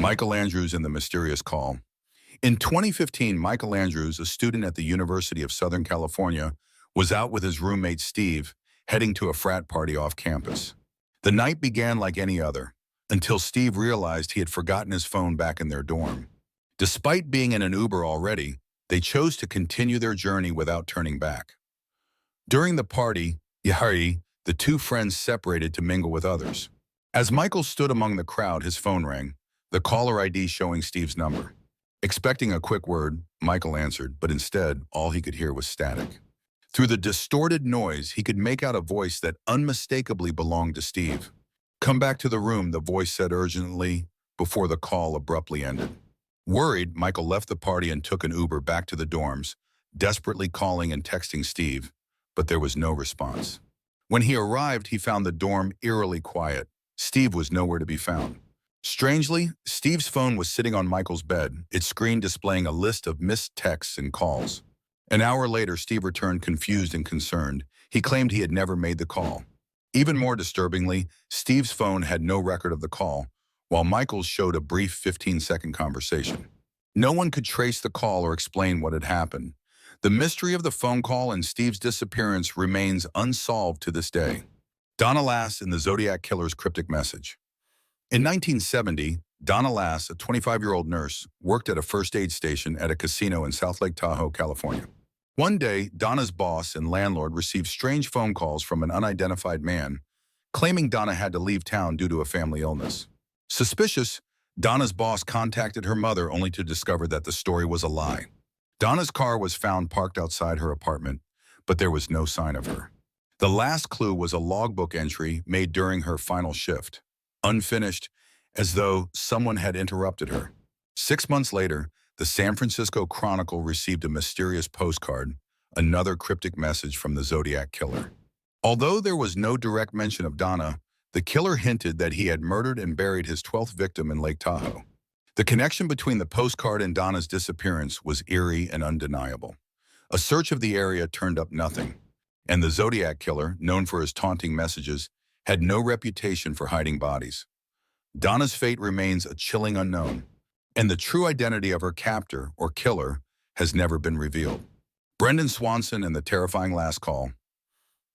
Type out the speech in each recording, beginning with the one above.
Michael Andrews and the Mysterious Call. In 2015, Michael Andrews, a student at the University of Southern California, was out with his roommate Steve, heading to a frat party off campus. The night began like any other, until Steve realized he had forgotten his phone back in their dorm. Despite being in an Uber already, they chose to continue their journey without turning back. During the party, the two friends separated to mingle with others. As Michael stood among the crowd, his phone rang, the caller ID showing Steve's number. Expecting a quick word, Michael answered, but instead, all he could hear was static. Through the distorted noise, he could make out a voice that unmistakably belonged to Steve. "Come back to the room," the voice said urgently, before the call abruptly ended. Worried, Michael left the party and took an Uber back to the dorms, desperately calling and texting Steve, but there was no response. When he arrived, he found the dorm eerily quiet. Steve was nowhere to be found. Strangely, Steve's phone was sitting on Michael's bed, its screen displaying a list of missed texts and calls. An hour later, Steve returned confused and concerned. He claimed he had never made the call. Even more disturbingly, Steve's phone had no record of the call, while Michael's showed a brief 15-second conversation. No one could trace the call or explain what had happened. The mystery of the phone call and Steve's disappearance remains unsolved to this day. Donna Lass in the Zodiac Killer's cryptic message. In 1970, Donna Lass, a 25-year-old nurse, worked at a first aid station at a casino in South Lake Tahoe, California. One day, Donna's boss and landlord received strange phone calls from an unidentified man, claiming Donna had to leave town due to a family illness. Suspicious, Donna's boss contacted her mother only to discover that the story was a lie. Donna's car was found parked outside her apartment, but there was no sign of her. The last clue was a logbook entry made during her final shift, unfinished, as though someone had interrupted her. 6 months later, the San Francisco Chronicle received a mysterious postcard, another cryptic message from the Zodiac Killer. Although there was no direct mention of Donna, the killer hinted that he had murdered and buried his 12th victim in Lake Tahoe. The connection between the postcard and Donna's disappearance was eerie and undeniable. A search of the area turned up nothing, and the Zodiac Killer, known for his taunting messages, had no reputation for hiding bodies. Donna's fate remains a chilling unknown, and the true identity of her captor or killer has never been revealed. Brendan Swanson and the terrifying last call.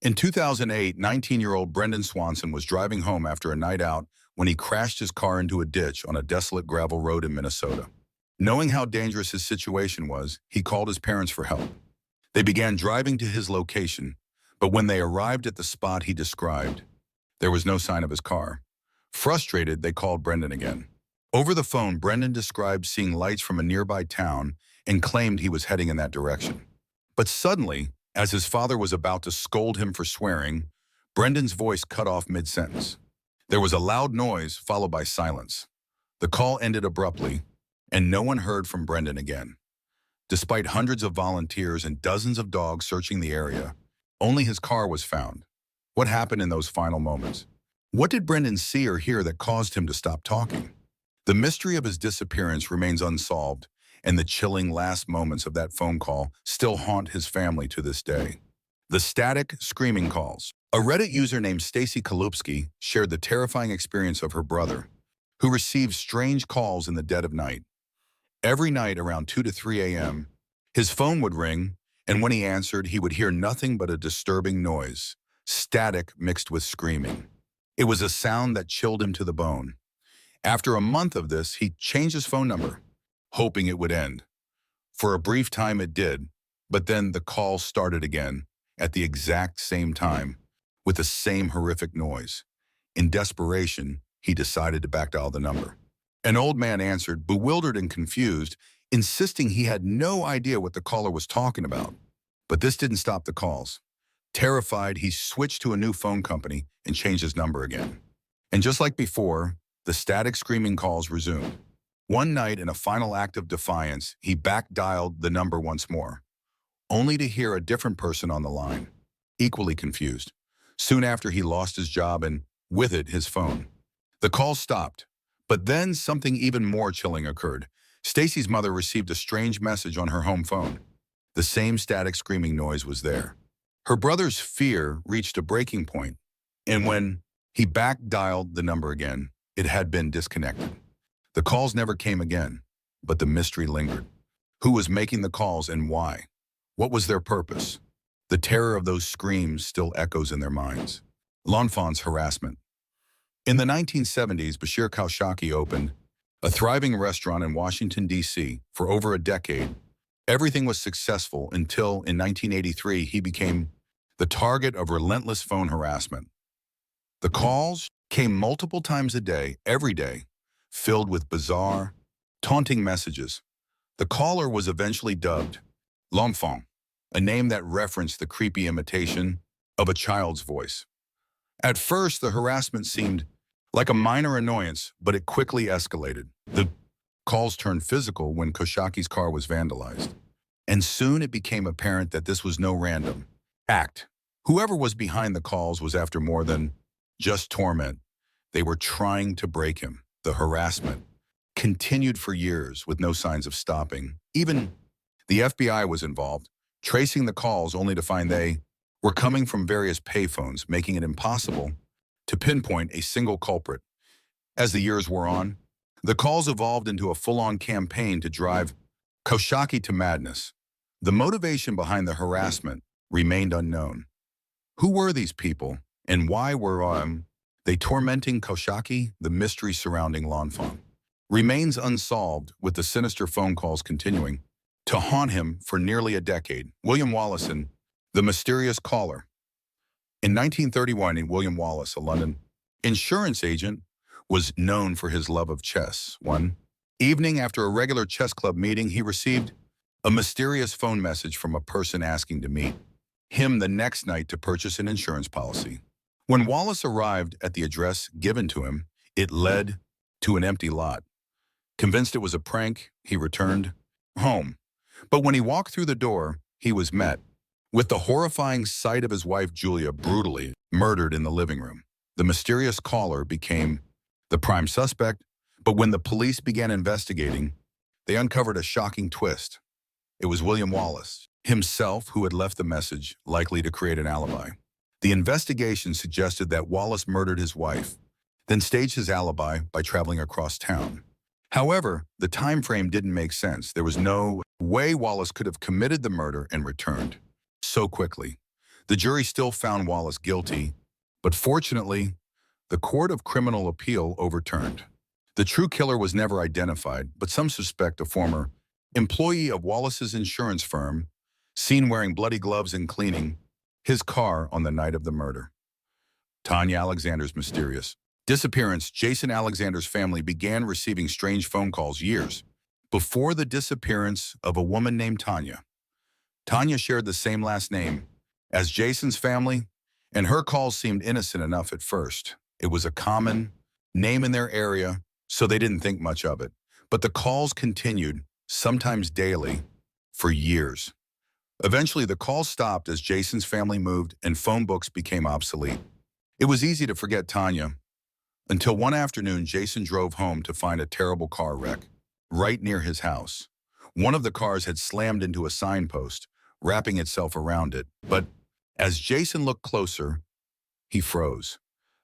In 2008, 19-year-old Brendan Swanson was driving home after a night out when he crashed his car into a ditch on a desolate gravel road in Minnesota. Knowing how dangerous his situation was, he called his parents for help. They began driving to his location, but when they arrived at the spot he described, there was no sign of his car. Frustrated, they called Brendan again. Over the phone, Brendan described seeing lights from a nearby town and claimed he was heading in that direction. But suddenly, as his father was about to scold him for swearing, Brendan's voice cut off mid-sentence. There was a loud noise followed by silence. The call ended abruptly, and no one heard from Brendan again. Despite hundreds of volunteers and dozens of dogs searching the area, only his car was found. What happened in those final moments? What did Brendan see or hear that caused him to stop talking? The mystery of his disappearance remains unsolved, and the chilling last moments of that phone call still haunt his family to this day. The static, screaming calls. A Reddit user named Stacy Kalupski shared the terrifying experience of her brother, who received strange calls in the dead of night. Every night around 2 to 3 a.m., his phone would ring, and when he answered, he would hear nothing but a disturbing noise, static mixed with screaming. It was a sound that chilled him to the bone. After a month of this, he changed his phone number, hoping it would end. For a brief time it did, but then the calls started again, at the exact same time, with the same horrific noise. In desperation, he decided to backdial the number. An old man answered, bewildered and confused, insisting he had no idea what the caller was talking about. But this didn't stop the calls. Terrified, he switched to a new phone company and changed his number again. And just like before, the static screaming calls resumed. One night, in a final act of defiance, he backdialed the number once more, only to hear a different person on the line, equally confused. Soon after, he lost his job and, with it, his phone. The call stopped, but then something even more chilling occurred. Stacy's mother received a strange message on her home phone. The same static screaming noise was there. Her brother's fear reached a breaking point, and when he backdialed the number again, it had been disconnected. The calls never came again, but the mystery lingered. Who was making the calls and why? What was their purpose? The terror of those screams still echoes in their minds. L'Enfant's harassment. In the 1970s, Bashir Kaushaki opened a thriving restaurant in Washington, D.C. For over a decade. Everything was successful until, in 1983, he became the target of relentless phone harassment. The calls came multiple times a day, every day, filled with bizarre, taunting messages. The caller was eventually dubbed L'Enfant, a name that referenced the creepy imitation of a child's voice. At first, the harassment seemed like a minor annoyance, but it quickly escalated. The calls turned physical when Koshaki's car was vandalized. And soon it became apparent that this was no random act. Whoever was behind the calls was after more than just torment. They were trying to break him. The harassment continued for years with no signs of stopping. Even the FBI was involved, tracing the calls only to find they were coming from various payphones, making it impossible to pinpoint a single culprit. As the years wore on, the calls evolved into a full-on campaign to drive Koshaki to madness. The motivation behind the harassment remained unknown. Who were these people, and why were they tormenting Koshaki? The mystery surrounding L'Enfant remains unsolved, with the sinister phone calls continuing to haunt him for nearly a decade. William Wallace and the mysterious caller. In 1931, William Wallace, a London insurance agent, was known for his love of chess. One evening, after a regular chess club meeting, he received a mysterious phone message from a person asking to meet him the next night to purchase an insurance policy. When Wallace arrived at the address given to him, it led to an empty lot. Convinced it was a prank, he returned home. But when he walked through the door, he was met with the horrifying sight of his wife Julia brutally murdered in the living room. The mysterious caller became the prime suspect, but when the police began investigating, they uncovered a shocking twist. It was William Wallace himself who had left the message, likely to create an alibi. The investigation suggested that Wallace murdered his wife, then staged his alibi by traveling across town. However, the time frame didn't make sense. There was no way Wallace could have committed the murder and returned so quickly. The jury still found Wallace guilty, but fortunately, the Court of Criminal Appeal overturned. The true killer was never identified, but some suspect a former employee of Wallace's insurance firm, seen wearing bloody gloves and cleaning his car on the night of the murder. Tanya Alexander's mysterious disappearance. Jason Alexander's family began receiving strange phone calls years before the disappearance of a woman named Tanya. Tanya shared the same last name as Jason's family, and her calls seemed innocent enough at first. It was a common name in their area, so they didn't think much of it. But the calls continued, sometimes daily, for years. Eventually, the calls stopped as Jason's family moved and phone books became obsolete. It was easy to forget Tanya, until one afternoon Jason drove home to find a terrible car wreck right near his house. One of the cars had slammed into a signpost, wrapping itself around it. But as Jason looked closer, he froze.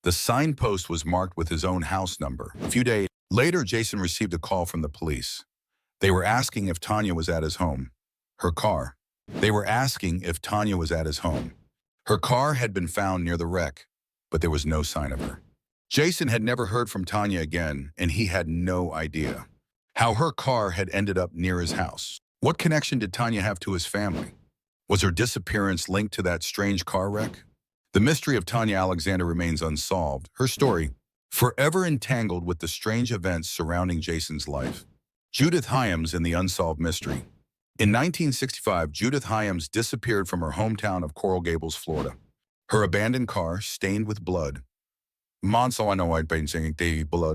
The signpost was marked with his own house number. A few days later, Jason received a call from the police. They were asking if Tanya was at his home. Her car. They were asking if Tanya was at his home. Her car had been found near the wreck, but there was no sign of her. Jason had never heard from Tanya again, and he had no idea how her car had ended up near his house. What connection did Tanya have to his family? Was her disappearance linked to that strange car wreck? The mystery of Tanya Alexander remains unsolved, her story forever entangled with the strange events surrounding Jason's life. Judith Hyams and the unsolved mystery. In 1965, Judith Hyams disappeared from her hometown of Coral Gables, Florida. Her abandoned car, stained with blood. Blood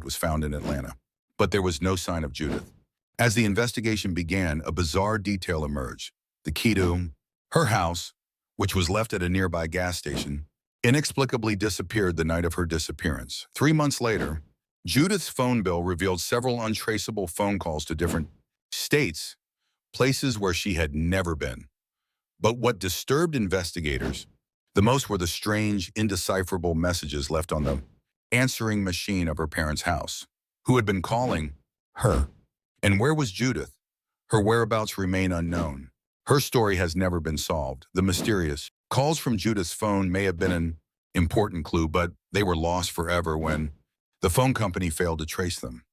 was found in Atlanta, but there was no sign of Judith. As the investigation began, a bizarre detail emerged. The key to her house, which was left at a nearby gas station, inexplicably disappeared the night of her disappearance. 3 months later, Judith's phone bill revealed several untraceable phone calls to different states, places where she had never been. But what disturbed investigators the most were the strange, indecipherable messages left on the answering machine of her parents' house. Who had been calling? Her. And where was Judith? Her whereabouts remain unknown. Her story has never been solved. The mysterious calls from Judith's phone may have been an important clue, but they were lost forever when the phone company failed to trace them.